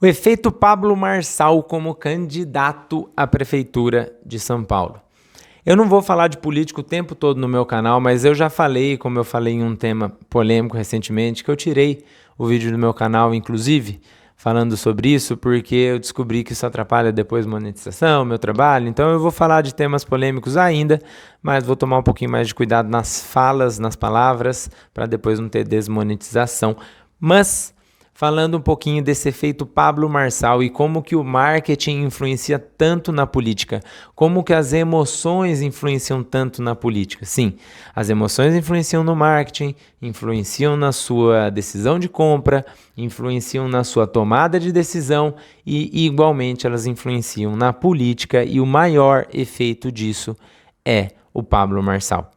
O efeito Pablo Marçal como candidato à prefeitura de São Paulo. Eu não vou falar de político o tempo todo no meu canal, mas eu já falei, como eu falei em um tema polêmico recentemente, que eu tirei o vídeo do meu canal, inclusive, falando sobre isso, porque eu descobri que isso atrapalha depois a monetização, meu trabalho. Então eu vou falar de temas polêmicos ainda, mas vou tomar um pouquinho mais de cuidado nas falas, nas palavras, para depois não ter desmonetização. Mas falando um pouquinho desse efeito Pablo Marçal e como que o marketing influencia tanto na política, como que as emoções influenciam tanto na política. Sim, as emoções influenciam no marketing, influenciam na sua decisão de compra, influenciam na sua tomada de decisão e igualmente elas influenciam na política e o maior efeito disso é o Pablo Marçal.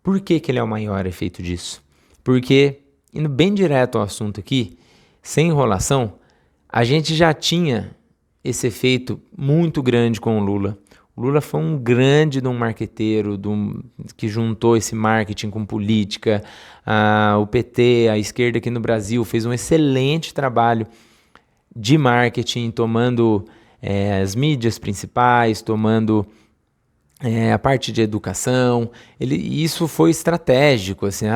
Por que ele é o maior efeito disso? Porque, indo bem direto ao assunto aqui, sem enrolação, a gente já tinha esse efeito muito grande com o Lula. O Lula foi um grande marqueteiro que juntou esse marketing com política. O PT, a esquerda aqui no Brasil, fez um excelente trabalho de marketing, tomando as mídias principais, tomando a parte de educação. Isso foi estratégico, assim,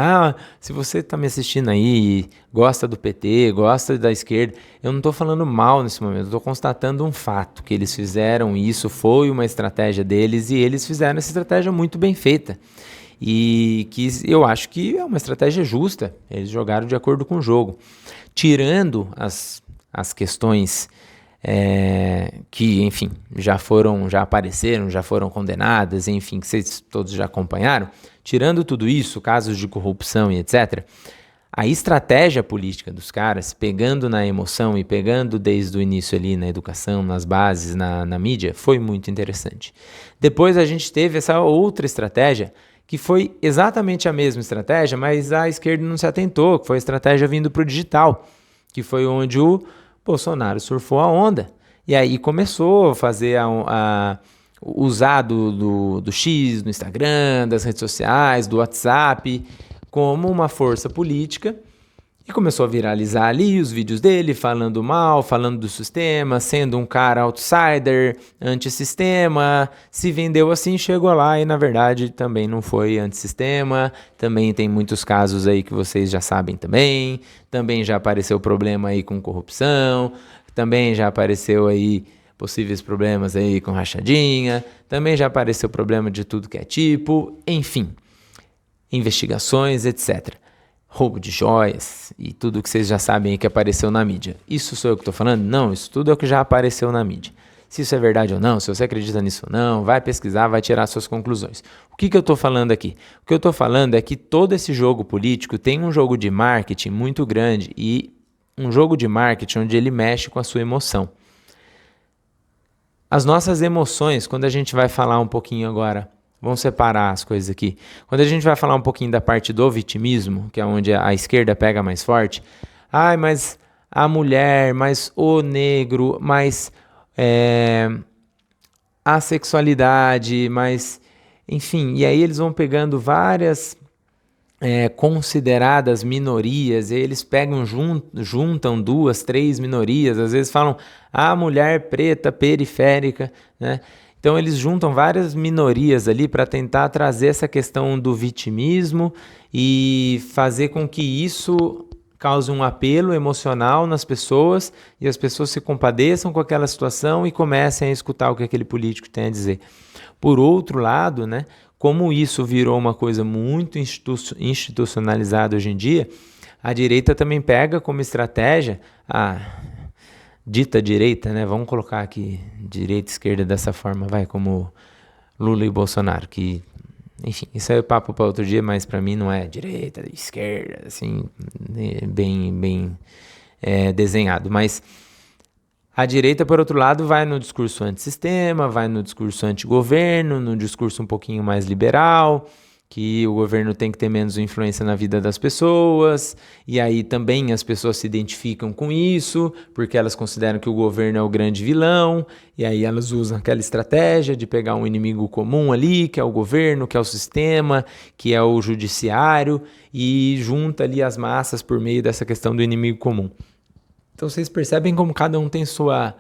se você está me assistindo aí, gosta do PT, gosta da esquerda, eu não estou falando mal nesse momento, estou constatando um fato, que eles fizeram isso, foi uma estratégia deles, e eles fizeram essa estratégia muito bem feita, e que eu acho que é uma estratégia justa, eles jogaram de acordo com o jogo, tirando as questões que, enfim, já apareceram, já foram condenadas, enfim, que vocês todos já acompanharam, tirando tudo isso, casos de corrupção e etc., a estratégia política dos caras, pegando na emoção e pegando desde o início ali na educação, nas bases, na mídia, foi muito interessante. Depois a gente teve essa outra estratégia, que foi exatamente a mesma estratégia, mas a esquerda não se atentou, que foi a estratégia vindo para o digital, que foi onde o Bolsonaro surfou a onda e aí começou a fazer usar do X, do Instagram, das redes sociais, do WhatsApp como uma força política e começou a viralizar ali os vídeos dele falando mal, falando do sistema, sendo um cara outsider, antissistema, se vendeu assim, chegou lá e na verdade também não foi antissistema, também tem muitos casos aí que vocês já sabem também já apareceu problema aí com corrupção, também já apareceu aí possíveis problemas aí com rachadinha, também já apareceu problema de tudo que é tipo, enfim, investigações, etc., roubo de joias e tudo que vocês já sabem aí que apareceu na mídia. Isso sou eu que estou falando? Não, isso tudo é o que já apareceu na mídia. Se isso é verdade ou não, se você acredita nisso ou não, vai pesquisar, vai tirar suas conclusões. O que eu estou falando aqui? O que eu estou falando é que todo esse jogo político tem um jogo de marketing muito grande e um jogo de marketing onde ele mexe com a sua emoção. As nossas emoções, quando a gente vai falar um pouquinho agora, vamos separar as coisas aqui. Quando a gente vai falar um pouquinho da parte do vitimismo, que é onde a esquerda pega mais forte, mas a mulher, mas o negro, mas a sexualidade, mas enfim, e aí eles vão pegando várias consideradas minorias, e eles pegam, juntam 2, 3 minorias, às vezes falam a mulher preta periférica, né? Então eles juntam várias minorias ali para tentar trazer essa questão do vitimismo e fazer com que isso cause um apelo emocional nas pessoas e as pessoas se compadeçam com aquela situação e comecem a escutar o que aquele político tem a dizer. Por outro lado, né, como isso virou uma coisa muito institucionalizada hoje em dia, a direita também pega como estratégia dita direita, né? Vamos colocar aqui direita e esquerda dessa forma, como Lula e Bolsonaro, que, enfim, isso é papo para outro dia, mas para mim não é direita, esquerda, assim, bem desenhado, mas a direita, por outro lado, vai no discurso antissistema, vai no discurso antigoverno, no discurso um pouquinho mais liberal, que o governo tem que ter menos influência na vida das pessoas, e aí também as pessoas se identificam com isso, porque elas consideram que o governo é o grande vilão, e aí elas usam aquela estratégia de pegar um inimigo comum ali, que é o governo, que é o sistema, que é o judiciário, e junta ali as massas por meio dessa questão do inimigo comum. Então vocês percebem como cada um tem sua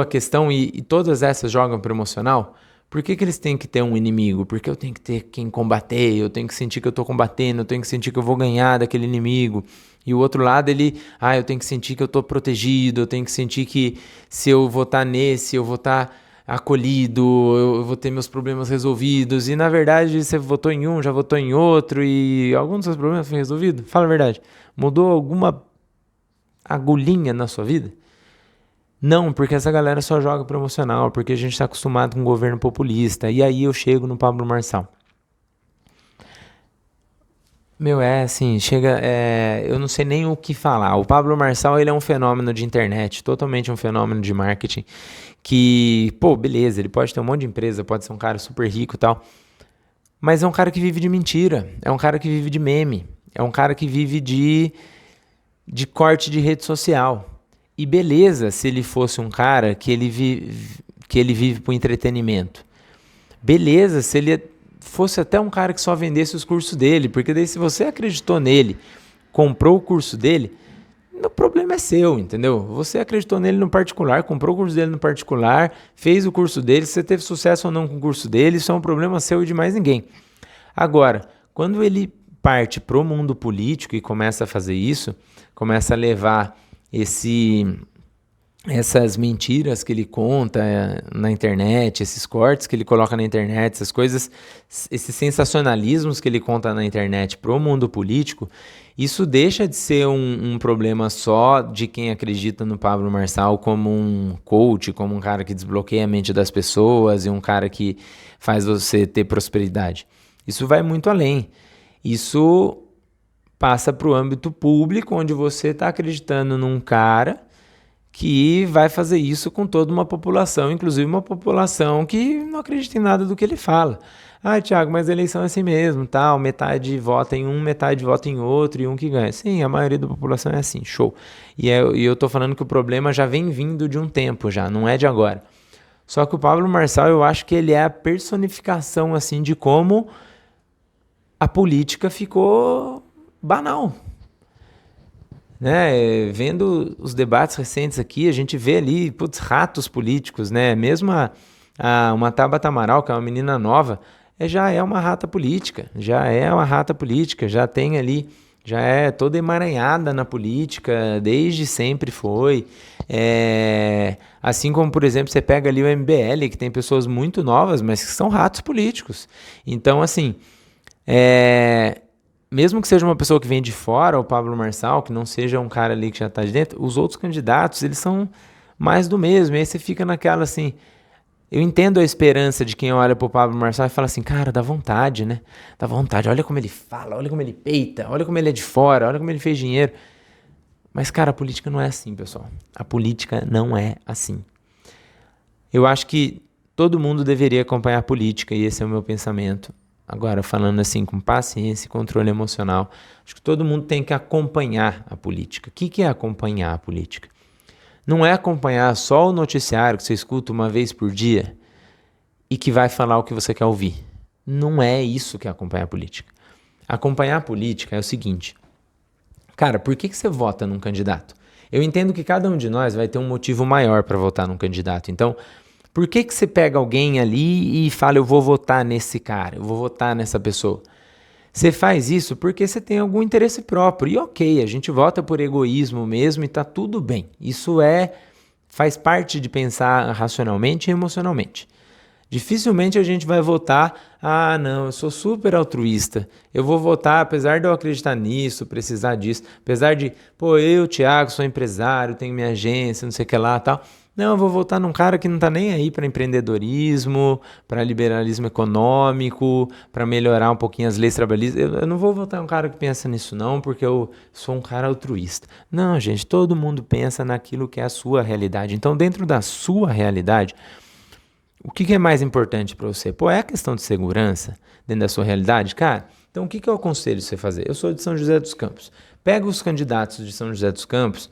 questão e todas essas jogam pro emocional? Por que eles têm que ter um inimigo? Porque eu tenho que ter quem combater, eu tenho que sentir que eu tô combatendo, eu tenho que sentir que eu vou ganhar daquele inimigo. E o outro lado, eu tenho que sentir que eu tô protegido, eu tenho que sentir que se eu votar nesse, eu vou estar acolhido, eu vou ter meus problemas resolvidos. E na verdade, você votou em um, já votou em outro e algum dos seus problemas foi resolvido? Fala a verdade. Mudou alguma agulhinha na sua vida? Não, porque essa galera só joga pro emocional, porque a gente tá acostumado com um governo populista. E aí eu chego no Pablo Marçal. Eu não sei nem o que falar. O Pablo Marçal, ele é um fenômeno de internet, totalmente um fenômeno de marketing, que, beleza, ele pode ter um monte de empresa, pode ser um cara super rico e tal, mas é um cara que vive de mentira, é um cara que vive de meme, é um cara que vive de corte de rede social. E beleza se ele fosse um cara que ele vive pro entretenimento. Beleza se ele fosse até um cara que só vendesse os cursos dele, porque daí se você acreditou nele, comprou o curso dele, o problema é seu, entendeu? Você acreditou nele no particular, comprou o curso dele no particular, fez o curso dele, se você teve sucesso ou não com o curso dele, isso é um problema seu e de mais ninguém. Agora, quando ele parte pro mundo político e começa a fazer isso, começa a levar essas mentiras que ele conta na internet, esses cortes que ele coloca na internet, essas coisas, esses sensacionalismos que ele conta na internet pro mundo político, isso deixa de ser um problema só de quem acredita no Pablo Marçal como um coach, como um cara que desbloqueia a mente das pessoas e um cara que faz você ter prosperidade. Isso vai muito além. Isso passa para o âmbito público, onde você está acreditando num cara que vai fazer isso com toda uma população, inclusive uma população que não acredita em nada do que ele fala. Thiago, mas a eleição é assim mesmo, tal, metade vota em um, metade vota em outro e um que ganha. Sim, a maioria da população é assim, show. E eu tô falando que o problema já vem vindo de um tempo já, não é de agora. Só que o Pablo Marçal, eu acho que ele é a personificação, assim, de como a política ficou banal. Né? Vendo os debates recentes aqui, a gente vê ali, ratos políticos, né? Mesmo uma Tabata Amaral, que é uma menina nova, já é uma rata política, já tem ali, já é toda emaranhada na política, desde sempre foi. Assim como, por exemplo, você pega ali o MBL, que tem pessoas muito novas, mas que são ratos políticos. Então, assim, mesmo que seja uma pessoa que vem de fora, o Pablo Marçal, que não seja um cara ali que já está de dentro, os outros candidatos, eles são mais do mesmo. E aí você fica naquela assim... Eu entendo a esperança de quem olha pro Pablo Marçal e fala assim, cara, dá vontade, né? Dá vontade, olha como ele fala, olha como ele peita, olha como ele é de fora, olha como ele fez dinheiro. Mas, cara, a política não é assim, pessoal. A política não é assim. Eu acho que todo mundo deveria acompanhar a política, e esse é o meu pensamento. Agora, falando assim com paciência e controle emocional, acho que todo mundo tem que acompanhar a política. O que é acompanhar a política? Não é acompanhar só o noticiário que você escuta uma vez por dia e que vai falar o que você quer ouvir. Não é isso que é acompanhar a política. Acompanhar a política é o seguinte. Cara, por que você vota num candidato? Eu entendo que cada um de nós vai ter um motivo maior para votar num candidato. Então, por que você pega alguém ali e fala, eu vou votar nesse cara, eu vou votar nessa pessoa? Você faz isso porque você tem algum interesse próprio. E ok, a gente vota por egoísmo mesmo e tá tudo bem. Isso faz parte de pensar racionalmente e emocionalmente. Dificilmente a gente vai votar, não, eu sou super altruísta, eu vou votar apesar de eu acreditar nisso, precisar disso, apesar de, eu, Thiago, sou empresário, tenho minha agência, não sei o que lá e tal. Não, eu vou votar num cara que não tá nem aí para empreendedorismo, para liberalismo econômico, para melhorar um pouquinho as leis trabalhistas. Eu não vou votar num cara que pensa nisso não, porque eu sou um cara altruísta. Não, gente, todo mundo pensa naquilo que é a sua realidade. Então, dentro da sua realidade, o que é mais importante para você? É a questão de segurança dentro da sua realidade? Cara, então o que eu aconselho você fazer? Eu sou de São José dos Campos. Pega os candidatos de São José dos Campos,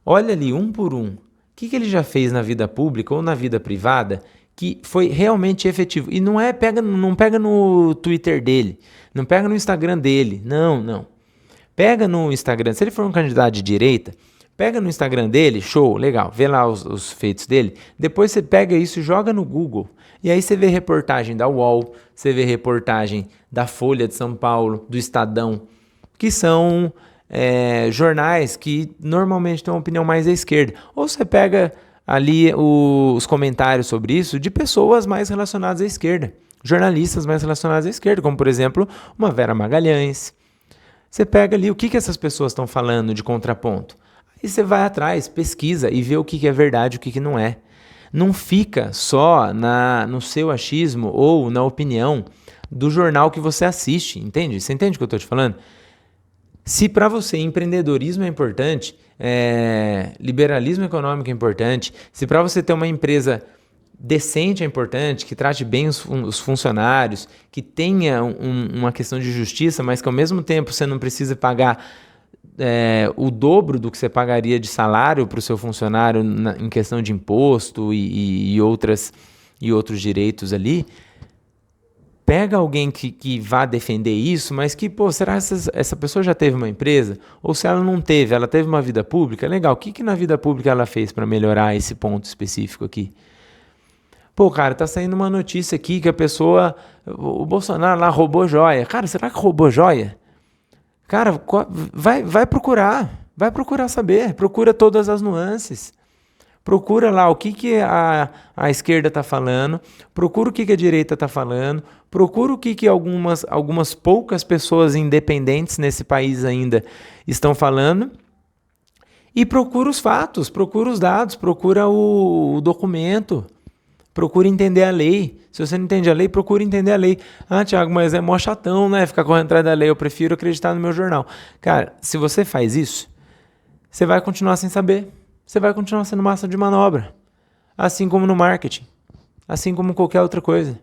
olha ali um por um. O que ele já fez na vida pública ou na vida privada que foi realmente efetivo? E não pega no Twitter dele, não pega no Instagram dele, não. Pega no Instagram, se ele for um candidato de direita, Pega no Instagram dele, show, legal, vê lá os feitos dele. Depois você pega isso e joga no Google. E aí você vê reportagem da UOL, você vê reportagem da Folha de São Paulo, do Estadão, que são jornais que normalmente têm uma opinião mais à esquerda. Ou você pega ali os comentários sobre isso de pessoas mais relacionadas à esquerda, jornalistas mais relacionados à esquerda, como por exemplo uma Vera Magalhães. Você pega ali o que essas pessoas estão falando de contraponto. Aí você vai atrás, pesquisa e vê o que é verdade e o que não é. Não fica só no seu achismo ou na opinião do jornal que você assiste, entende? Você entende o que eu estou te falando? Se para você empreendedorismo é importante, liberalismo econômico é importante, se para você ter uma empresa decente é importante, que trate bem os funcionários, que tenha uma questão de justiça, mas que ao mesmo tempo você não precisa pagar o dobro do que você pagaria de salário para o seu funcionário em questão de imposto e outros direitos ali, pega alguém que vá defender isso, mas que, será que essa pessoa já teve uma empresa? Ou se ela não teve, ela teve uma vida pública? Legal, o que na vida pública ela fez para melhorar esse ponto específico aqui? Cara, tá saindo uma notícia aqui que o Bolsonaro lá roubou joia. Cara, será que roubou joia? Cara, vai procurar saber, procura todas as nuances. Procura lá o que a esquerda está falando, procura o que a direita está falando, procura o que algumas poucas pessoas independentes nesse país ainda estão falando e procura os fatos, procura os dados, procura o documento, procura entender a lei. Se você não entende a lei, procura entender a lei. Ah, Thiago, mas é mó chatão, né? Ficar correndo atrás da lei, eu prefiro acreditar no meu jornal. Cara, se você faz isso, você vai continuar sem saber. Você vai continuar sendo massa de manobra. Assim como no marketing. Assim como qualquer outra coisa.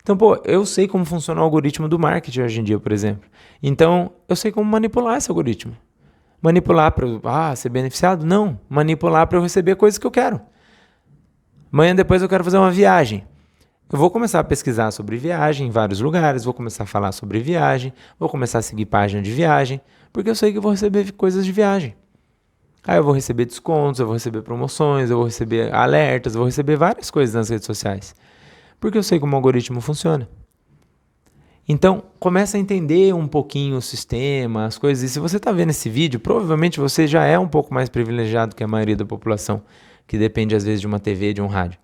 Então, eu sei como funciona o algoritmo do marketing hoje em dia, por exemplo. Então, eu sei como manipular esse algoritmo. Manipular para eu ser beneficiado? Não. Manipular para eu receber coisas que eu quero. Amanhã depois eu quero fazer uma viagem. Eu vou começar a pesquisar sobre viagem em vários lugares, vou começar a falar sobre viagem, vou começar a seguir página de viagem, porque eu sei que eu vou receber coisas de viagem. Aí eu vou receber descontos, eu vou receber promoções, eu vou receber alertas, eu vou receber várias coisas nas redes sociais. Porque eu sei como o algoritmo funciona. Então, começa a entender um pouquinho o sistema, as coisas. E se você está vendo esse vídeo, provavelmente você já é um pouco mais privilegiado que a maioria da população, que depende às vezes de uma TV, de um rádio.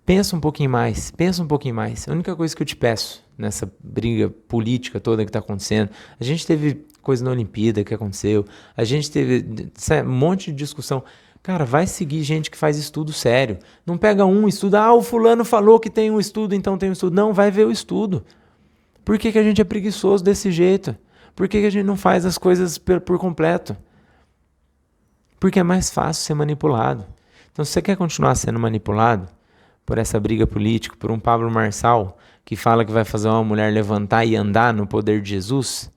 Pensa um pouquinho mais. A única coisa que eu te peço nessa briga política toda que está acontecendo, a gente teve coisa na Olimpíada que aconteceu, a gente teve um monte de discussão. Cara, vai seguir gente que faz estudo sério. Não pega estuda, o fulano falou que tem um estudo, então tem um estudo. Não, vai ver o estudo. Por que a gente é preguiçoso desse jeito? Por que a gente não faz as coisas por completo? Porque é mais fácil ser manipulado. Então, se você quer continuar sendo manipulado por essa briga política, por um Pablo Marçal que fala que vai fazer uma mulher levantar e andar no poder de Jesus,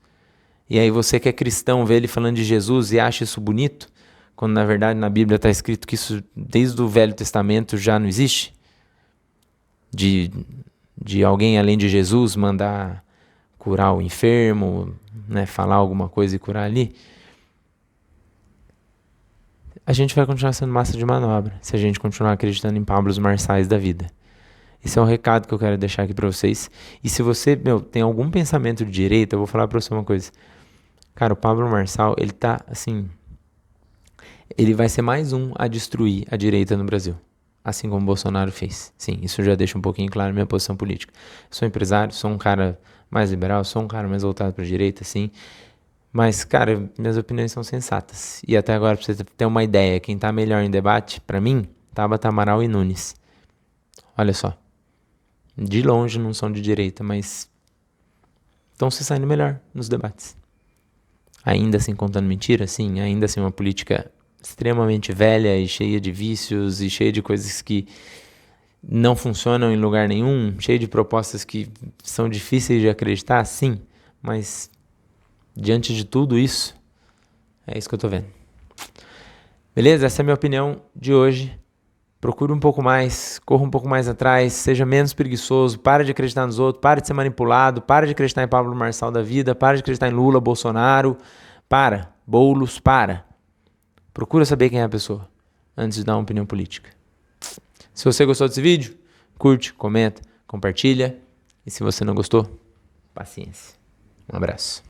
e aí você que é cristão vê ele falando de Jesus e acha isso bonito, quando na verdade na Bíblia está escrito que isso desde o Velho Testamento já não existe, de alguém além de Jesus mandar curar o enfermo, né, falar alguma coisa e curar ali. A gente vai continuar sendo massa de manobra se a gente continuar acreditando em Pablos Marçais da vida. Esse é um recado que eu quero deixar aqui pra vocês. E se você, tem algum pensamento de direita, eu vou falar pra você uma coisa. Cara, o Pablo Marçal, ele tá, assim... Ele vai ser mais um a destruir a direita no Brasil. Assim como o Bolsonaro fez. Sim, isso já deixa um pouquinho claro a minha posição política. Sou empresário, sou um cara mais liberal, sou um cara mais voltado pra direita, sim. Mas, cara, minhas opiniões são sensatas. E até agora, pra você ter uma ideia, quem tá melhor em debate, pra mim, Tabata Amaral e Nunes. Olha só. De longe não são de direita, mas estão se saindo melhor nos debates. Ainda assim contando mentira, sim. Ainda assim uma política extremamente velha e cheia de vícios e cheia de coisas que não funcionam em lugar nenhum. Cheia de propostas que são difíceis de acreditar, sim. Mas... diante de tudo isso, é isso que eu tô vendo. Beleza? Essa é a minha opinião de hoje. Procure um pouco mais, corra um pouco mais atrás, seja menos preguiçoso, pare de acreditar nos outros, pare de ser manipulado, pare de acreditar em Pablo Marçal da vida, pare de acreditar em Lula, Bolsonaro, Para. Boulos, para. Procura saber quem é a pessoa antes de dar uma opinião política. Se você gostou desse vídeo, curte, comenta, compartilha. E se você não gostou, paciência. Um abraço.